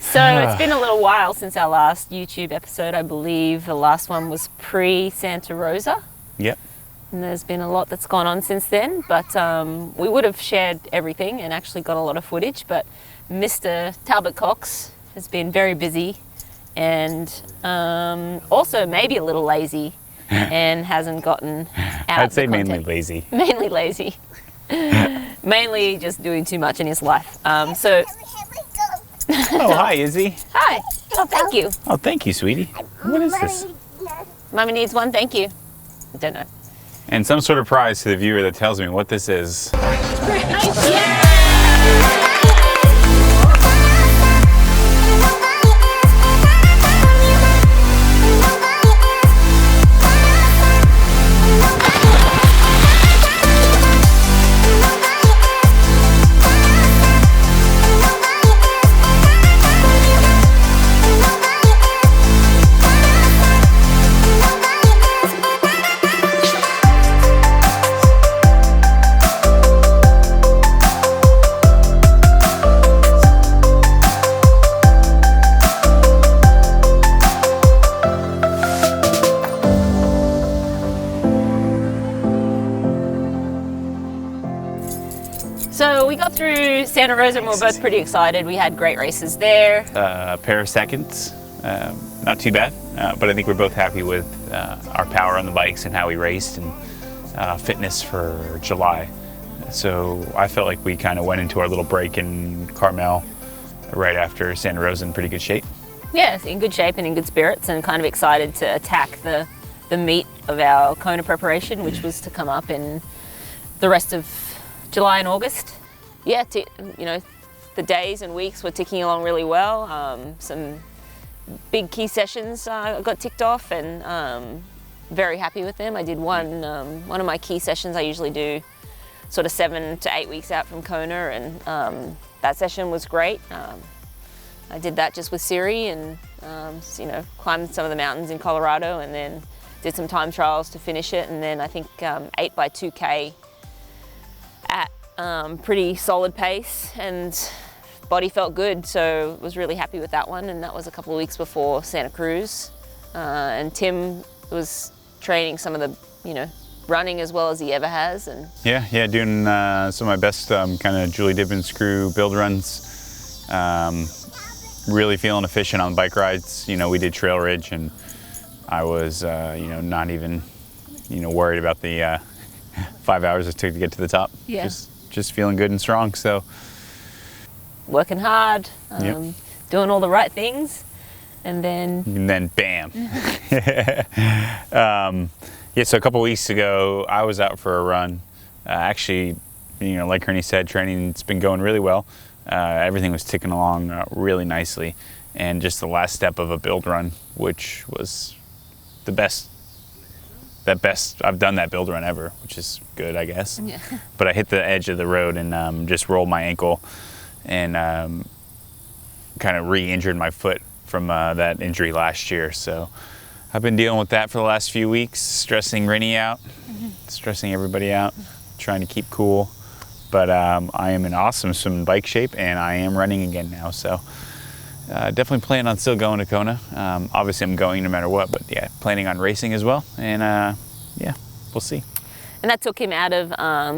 So it's been a little while since our last YouTube episode. I believe the last one was pre-Santa Rosa. Yep. And there's been a lot that's gone on since then, but we would have shared everything and actually got a lot of footage, but Mr. Talbot Cox has been very busy and also maybe a little lazy and hasn't gotten out. I'd say the content. mainly lazy. Mainly lazy. Mainly just doing too much in his life. So. Oh, hi, Izzy. Hi. Oh, thank you. Oh, thank you, sweetie. What is this? Mommy needs one, thank you. I don't know. And some sort of prize to the viewer that tells me what this is. So we got through Santa Rosa and we were both pretty excited. We had great races there. A pair of seconds, not too bad, but I think we're both happy with our power on the bikes and how we raced and fitness for July. So I felt like we kind of went into our little break in Carmel right after Santa Rosa in pretty good shape. Yeah, in good shape and in good spirits and kind of excited to attack the meat of our Kona preparation, which was to come up in the rest of July and August. Yeah, you know, the days and weeks were ticking along really well. Some big key sessions got ticked off and very happy with them. I did one of my key sessions I usually do sort of 7 to 8 weeks out from Kona, and that session was great. I did that just with Siri and you know, climbed some of the mountains in Colorado and then did some time trials to finish it, and then I think 8 by 2K at pretty solid pace, and body felt good, so was really happy with that one. And that was a couple of weeks before Santa Cruz, and Tim was training some of the, you know, running as well as he ever has. And yeah, doing some of my best kind of Julie Dibbins crew build runs. Really feeling efficient on bike rides. You know, we did Trail Ridge, and I was, you know, not even, you know, worried about the 5 hours it took to get to the top. Yeah. Just feeling good and strong. So working hard, yep. Doing all the right things, and then bam. Yeah, so a couple weeks ago, I was out for a run. Actually, you know, like Rinny said, training's been going really well. Everything was ticking along really nicely, and just the last step of a build run, which was the best I've done that build run ever, which is good, I guess. Yeah. But I hit the edge of the road and just rolled my ankle and kind of re-injured my foot from that injury last year. So I've been dealing with that for the last few weeks, stressing Rinny out, stressing everybody out, trying to keep cool. But I am in awesome swim and bike shape, and I am running again now. So definitely plan on still going to Kona. Obviously I'm going no matter what, but yeah, planning on racing as well. And yeah, we'll see. And that took him out of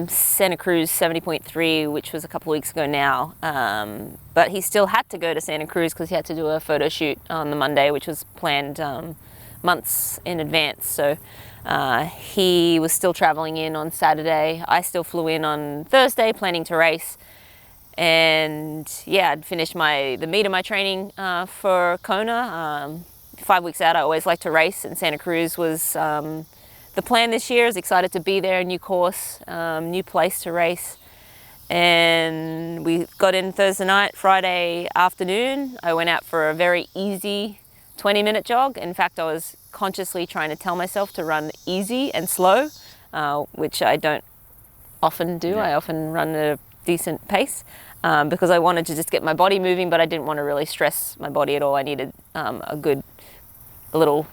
Santa Cruz 70.3, which was a couple of weeks ago now. But he still had to go to Santa Cruz because he had to do a photo shoot on the Monday, which was planned months in advance. So he was still traveling in on Saturday. I still flew in on Thursday, planning to race. And yeah, I'd finished the meat of my training for Kona. 5 weeks out, I always like to race, and Santa Cruz was the plan this year. I was excited to be there, new course, new place to race. And we got in Thursday night, Friday afternoon. I went out for a very easy 20-minute jog. In fact, I was consciously trying to tell myself to run easy and slow, which I don't often do. Yeah. I often run at a decent pace because I wanted to just get my body moving, but I didn't want to really stress my body at all. I needed a little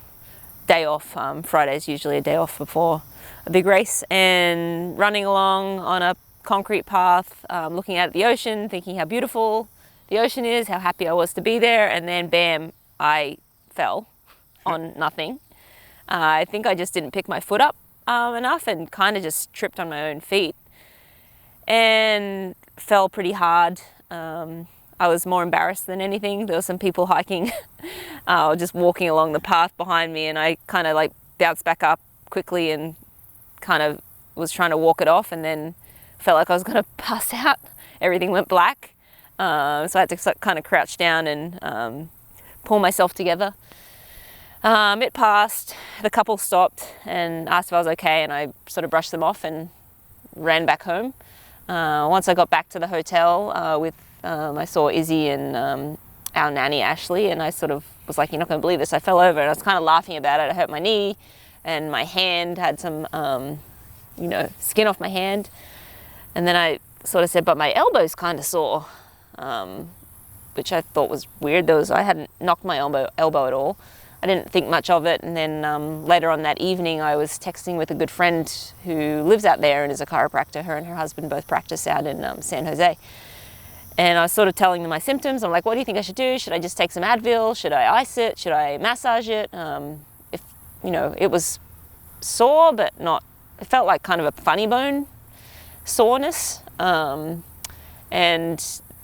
day off. Friday's usually a day off before a big race, and running along on a concrete path, looking out at the ocean, thinking how beautiful the ocean is, how happy I was to be there, and then bam, I fell on nothing. I think I just didn't pick my foot up enough and kind of just tripped on my own feet and fell pretty hard. I was more embarrassed than anything. There were some people hiking, just walking along the path behind me, and I kind of like bounced back up quickly and kind of was trying to walk it off, and then felt like I was going to pass out. Everything went black. So I had to kind of crouch down and pull myself together. It passed. The couple stopped and asked if I was okay, and I sort of brushed them off and ran back home. Once I got back to the hotel, I saw Izzy and our nanny Ashley, and I sort of was like, "You're not going to believe this. I fell over," and I was kind of laughing about it. I hurt my knee, and my hand had some, skin off my hand. And then I sort of said, "But my elbow's kind of sore," which I thought was weird. I hadn't knocked my elbow at all. I didn't think much of it. And then later on that evening, I was texting with a good friend who lives out there and is a chiropractor. Her and her husband both practice out in San Jose. And I was sort of telling them my symptoms. I'm like, "What do you think I should do? Should I just take some Advil? Should I ice it? Should I massage it?" It was sore, but not, it felt like kind of a funny bone soreness. And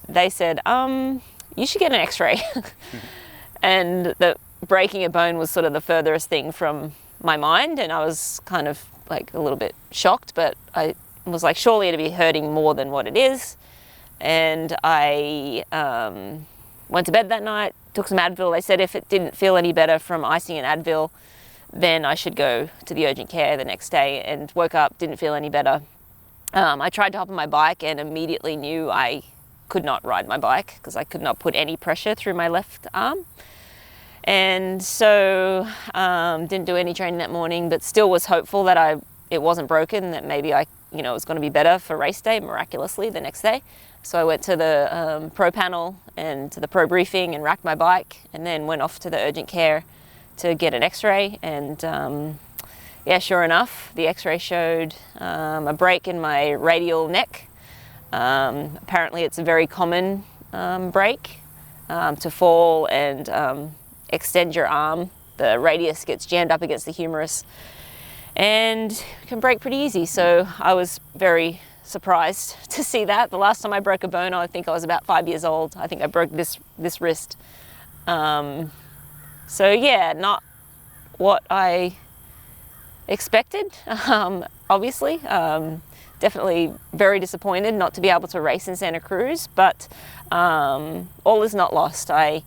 they said, "You should get an x-ray." And the breaking a bone was sort of the furthest thing from my mind, and I was kind of like a little bit shocked, but I was like, surely it'd be hurting more than what it is. And I went to bed that night, took some Advil. They said if it didn't feel any better from icing an Advil, then I should go to the urgent care the next day, and woke up, didn't feel any better. I tried to hop on my bike and immediately knew I could not ride my bike because I could not put any pressure through my left arm. And so didn't do any training that morning, but still was hopeful that it wasn't broken, that maybe it was going to be better for race day, miraculously, the next day. So I went to the pro panel and to the pro briefing and racked my bike, and then went off to the urgent care to get an x-ray. And sure enough, the x-ray showed a break in my radial neck. Apparently it's a very common break to fall and extend your arm. The radius gets jammed up against the humerus and can break pretty easy. So I was very surprised to see that. The last time I broke a bone, I think I was about 5 years old. I think I broke this wrist. Not what I expected, obviously. Definitely very disappointed not to be able to race in Santa Cruz, but all is not lost. I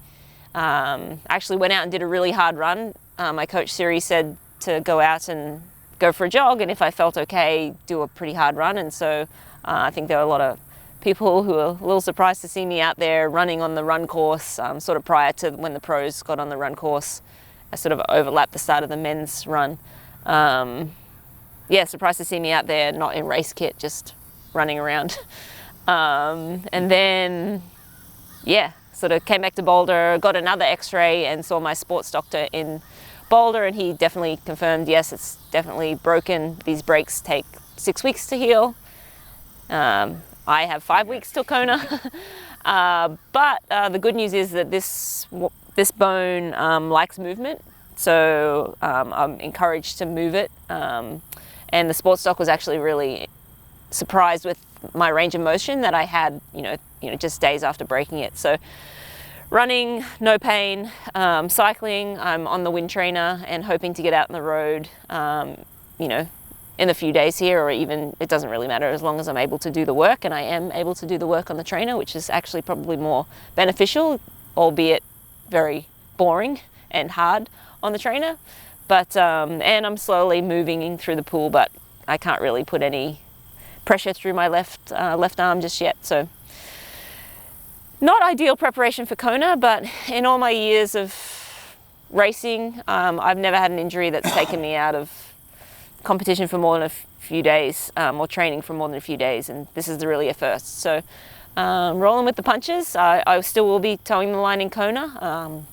actually went out and did a really hard run. My coach Siri said to go out and go for a jog, and if I felt okay, do a pretty hard run. And so I think there were a lot of people who were a little surprised to see me out there running on the run course, sort of prior to when the pros got on the run course. I sort of overlapped the start of the men's run. Surprised to see me out there, not in race kit, just running around. And then, sort of came back to Boulder, got another x-ray and saw my sports doctor in Boulder, and he definitely confirmed, yes, it's definitely broken. These breaks take 6 weeks to heal. I have 5 weeks till Kona. But the good news is that this bone likes movement, so I'm encouraged to move it. And the sports doc was actually really surprised with my range of motion that I had, just days after breaking it. So running, no pain. Cycling, I'm on the wind trainer and hoping to get out on the road, in a few days here, or even, it doesn't really matter as long as I'm able to do the work, and I am able to do the work on the trainer, which is actually probably more beneficial, albeit very boring and hard on the trainer. But and I'm slowly moving through the pool, but I can't really put any pressure through my left arm just yet. So not ideal preparation for Kona, but in all my years of racing, I've never had an injury that's taken me out of competition for more than a few days, or training for more than a few days, and this is really a first. So rolling with the punches. I still will be towing the line in Kona.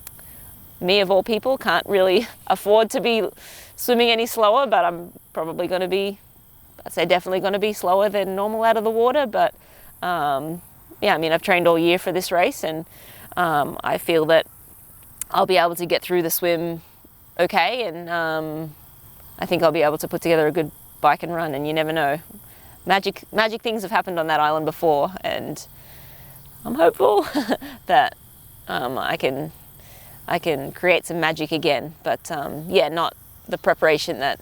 Me of all people can't really afford to be swimming any slower, but I'm probably going to be, I'd say definitely going to be slower than normal out of the water, but I mean, I've trained all year for this race, and I feel that I'll be able to get through the swim okay, and I think I'll be able to put together a good bike and run, and you never know. Magic things have happened on that island before, and I'm hopeful that I can create some magic again, but yeah, not the preparation that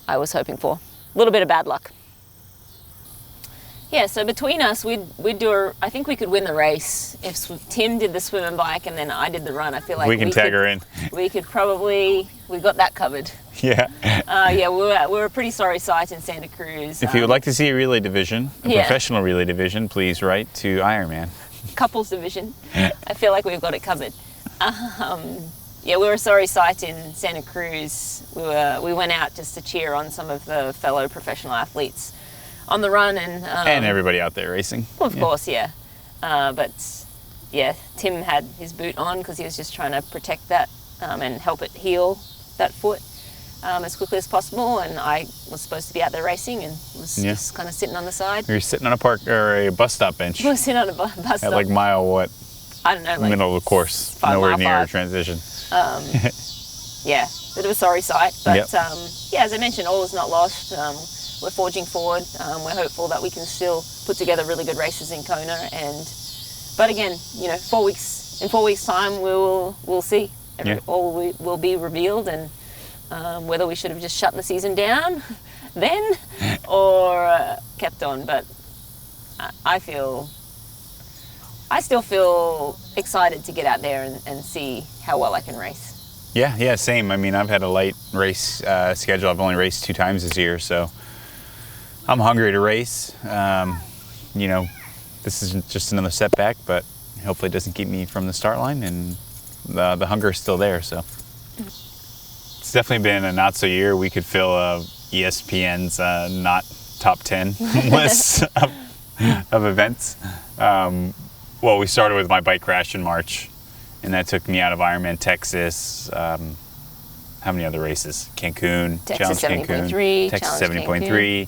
I was hoping for. A little bit of bad luck. Yeah, so between us, we'd do I think we could win the race if Tim did the swim and bike and then I did the run. I feel like we can tag her in. We could probably, we got that covered. Yeah. Yeah, we're a pretty sorry sight in Santa Cruz. If you would like to see a relay division, a professional relay division, please write to Ironman. Couples division. I feel like we've got it covered. Yeah, we were a sorry sight in Santa Cruz. We went out just to cheer on some of the fellow professional athletes on the run, and everybody out there racing. Well, of course, yeah. But yeah, Tim had his boot on because he was just trying to protect that and help it heal that foot as quickly as possible. And I was supposed to be out there racing and was just kind of sitting on the side. You're sitting on a park or a bus stop bench. I was sitting on a bus stop. At like mile what? I don't know. Like middle of the course, nowhere near a transition. Yeah, bit of a sorry sight, but yeah, as I mentioned, all is not lost. We're forging forward. We're hopeful that we can still put together really good races in Kona. But again, you know, in 4 weeks' time, we'll see. All will be revealed, and whether we should have just shut the season down then or kept on. But I still feel excited to get out there and see how well I can race. Yeah, same. I mean, I've had a light race schedule. I've only raced 2 times this year, so I'm hungry to race. You know, this is just another setback, but hopefully it doesn't keep me from the start line, and the hunger is still there. So it's definitely been a not so year. We could fill ESPN's not top 10 list of events. Well, we started with my bike crash in March, and that took me out of Ironman Texas. How many other races? Cancun, Texas Challenge 70.3, Texas Challenge 70.3,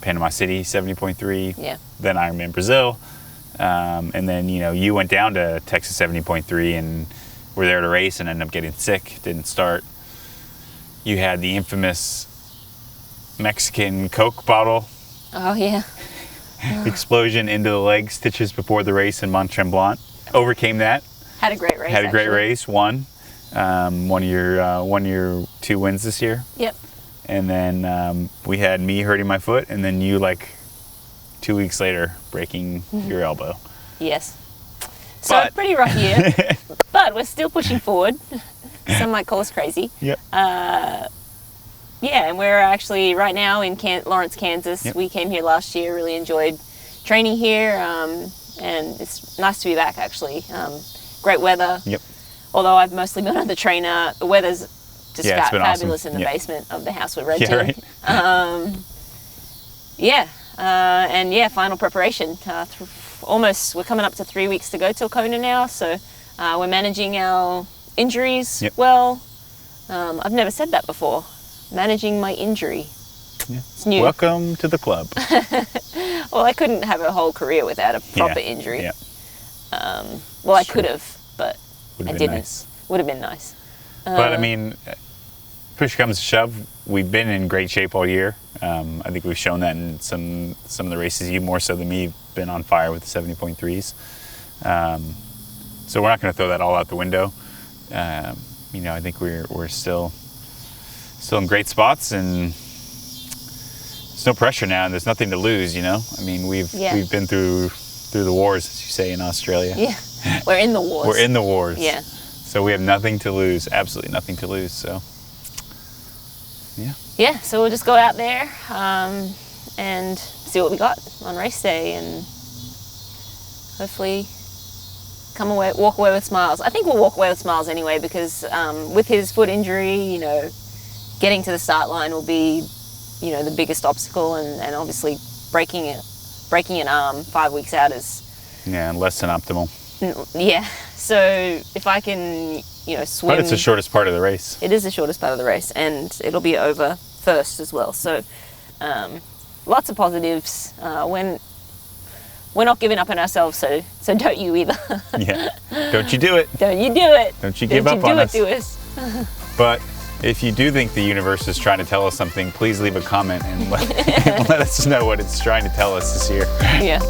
Panama City 70.3, then Ironman Brazil. And then, you know, you went down to Texas 70.3 and were there to race and ended up getting sick, didn't start. You had the infamous Mexican Coke bottle. Oh, yeah. Explosion into the leg, stitches before the race in Mont Tremblant. Overcame that. Had a great race. Won. One of your 2 wins this year. Yep. And then we had me hurting my foot, and then you, like 2 weeks later, breaking your elbow. Yes. So a pretty rough year, but we're still pushing forward. Some might call us crazy. Yep. Yeah, and we're actually right now in Lawrence, Kansas. Yep. We came here last year, really enjoyed training here, and it's nice to be back actually. Great weather. Yep. Although I've mostly been on the trainer, the weather's just fabulous awesome. in the basement of the house we're renting. Yeah, right. And final preparation. We're coming up to 3 weeks to go till Kona now, so we're managing our injuries well. I've never said that before. Managing my injury. Yeah. It's new. Welcome to the club. Well, I couldn't have a whole career without a proper injury. Yeah. Well, I could have, but I didn't. Nice. Would have been nice. But I mean, push comes to shove, we've been in great shape all year. I think we've shown that in some of the races. You more so than me have been on fire with the 70.3s. So we're not going to throw that all out the window. You know, I think we're still in great spots, and there's no pressure now, and there's nothing to lose. You know, I mean, we've been through the wars, as you say in Australia. Yeah, we're in the wars. We're in the wars. Yeah. So we have nothing to lose, absolutely nothing to lose. So, yeah. Yeah, so we'll just go out there and see what we got on race day, and hopefully walk away with smiles. I think we'll walk away with smiles anyway, because with his foot injury, you know, getting to the start line will be, you know, the biggest obstacle, and obviously breaking an arm 5 weeks out is less than optimal. Yeah. So if I can, you know, swim. But it's the shortest part of the race. It is the shortest part of the race, and it'll be over first as well. So lots of positives. When we're not giving up on ourselves, so don't you either. Yeah. Don't you do it. Don't you do it. Don't you give up on us. Don't you do it to us. But if you do think the universe is trying to tell us something, please leave a comment and let us know what it's trying to tell us this year. Yeah.